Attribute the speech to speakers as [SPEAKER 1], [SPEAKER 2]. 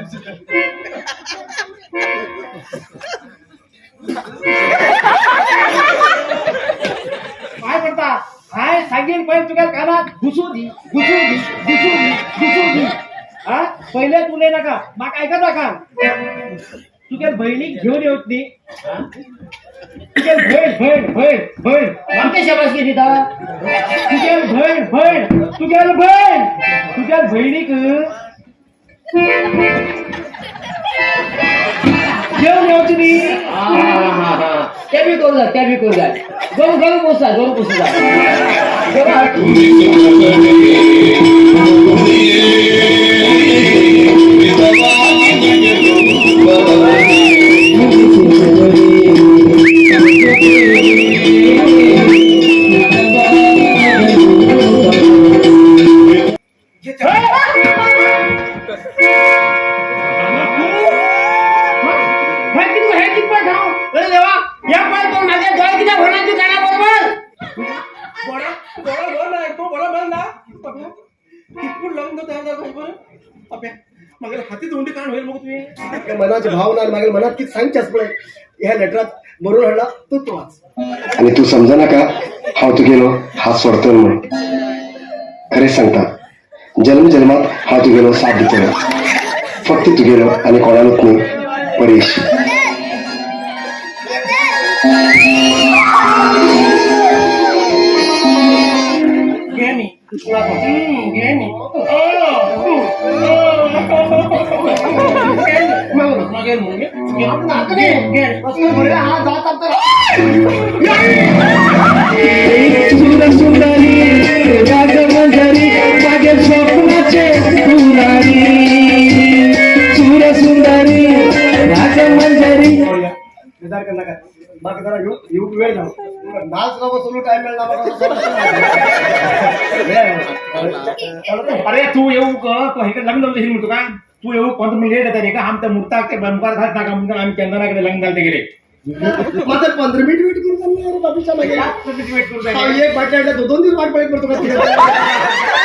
[SPEAKER 1] काय म्हणता काय सांगेन पहिले तुझ्या कानात घुसू दी हा पहिले तुले नका माका ऐकत नका तुझ्या बहिणी घेऊन येत नाही तुझ्या बहीण आमच्या शाबास केली तुझ्या बहिणीक घेऊन येऊच नाही त्या बी करू जा गहू पोसा
[SPEAKER 2] मनाची भावना मागे मनात किती सांगच्यास पडे ह्या लेटरात बरोबर हडला तू वाच
[SPEAKER 3] आणि तू समजा ना का हाव तू गेलो हा सोडतो म्हणून खरे सांगता जन्मात हा तू गेलो साथ देतो फक्त तू गेलो आणि कोणालाच नाही परेश सुंदरी राजमंजरी माझे स्वप्नाचे पुरारी सूर सुंदरी राजमंजरी
[SPEAKER 2] बाकी जरा येऊ वेळ जाऊ नाच गाव सोलू टाइम मिळणार
[SPEAKER 1] अरे तू येऊ का हे लग्न झालं म्हणतो का तू येऊ कोणतं लेट येतात का आमच्या मुर्ता बंकार घात नाका म्हणून आम्ही चंदनाकडे लग्न झाले गेले
[SPEAKER 2] माझं 15 मिनिट वेट करू बाबीच्या मागे
[SPEAKER 1] वेट करू
[SPEAKER 2] एक वाट 2 दिवस वाट पडत पडतो का